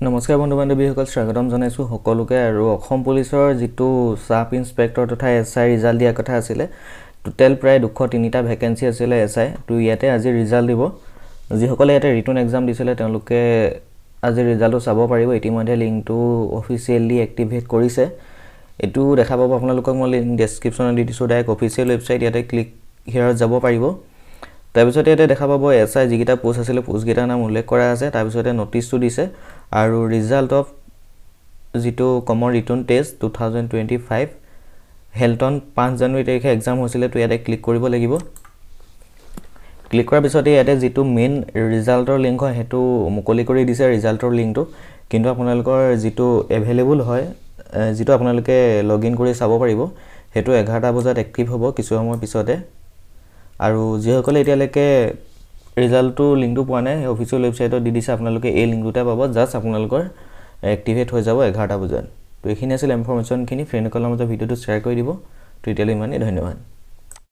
নমস্কাৰ বন্ধু বান্ধৱীসকল, স্বাগতম জনাইছোঁ সকলোকে। আৰু অসম পুলিচৰ যিটো চাব ইন্সপেক্টৰ তথা SI ৰিজাল্ট দিয়াৰ কথা আছিলে, টোটেল প্ৰায় 203টা ভেকেঞ্চি আছিলে SI। তো ইয়াতে আজি ৰিজাল্ট দিব। যিসকলে ইয়াতে ৰিটাৰ্ণ এক্সাম দিছিলে তেওঁলোকে আজি ৰিজাল্টটো চাব পাৰিব। ইতিমধ্যে লিংকটো অফিচিয়েলি এক্টিভেট কৰিছে। এইটো দেখা পাব আপোনালোকক মই লিংক ডেছক্ৰিপশ্যনত দি দিছোঁ। ডাইৰেক্ট অফিচিয়েল ৱেবছাইট, ইয়াতে ক্লিক হিয়াৰত যাব পাৰিব। তাৰপিছতে ইয়াতে দেখা পাব SI যিকেইটা পোষ্ট আছিলে পোষ্টকেইটাৰ নাম উল্লেখ কৰা আছে। তাৰপিছতে নটিচটো দিছে আৰু ৰিজাল্ট অফ যিটো কমন ৰিটাৰ্ণ টেষ্ট 2025 হেল্টন 5 জানুৱাৰী তাৰিখে এক্সাম হৈছিলে। তো ইয়াতে ক্লিক কৰিব লাগিব। ক্লিক কৰাৰ পিছতে ইয়াতে যিটো মেইন ৰিজাল্টৰ লিংক হয় সেইটো মুকলি কৰি দিছে ৰিজাল্টৰ লিংকটো। কিন্তু আপোনালোকৰ যিটো এভেইলেবল হয়, যিটো আপোনালোকে লগ ইন কৰি চাব পাৰিব, সেইটো 11টা বজাত এক্টিভ হ'ব কিছু সময় পিছতে। আৰু যিসকলে এতিয়ালৈকে ৰিজাল্টটো লিংকটো পোৱা নাই, অফিচিয়েল ৱেবছাইটত দি দিছে, আপোনালোকে এই লিংকটোতে পাব। জাষ্ট আপোনালোকৰ এক্টিভেট হৈ যাব 11টা বজাত। তো এইখিনি আছিল ইনফৰমেশ্যনখিনি। ফ্ৰেণ্ডসকলৰ মাজত ভিডিঅ'টো শ্বেয়াৰ কৰি দিব। তো এতিয়ালৈ ইমানেই, ধন্যবাদ।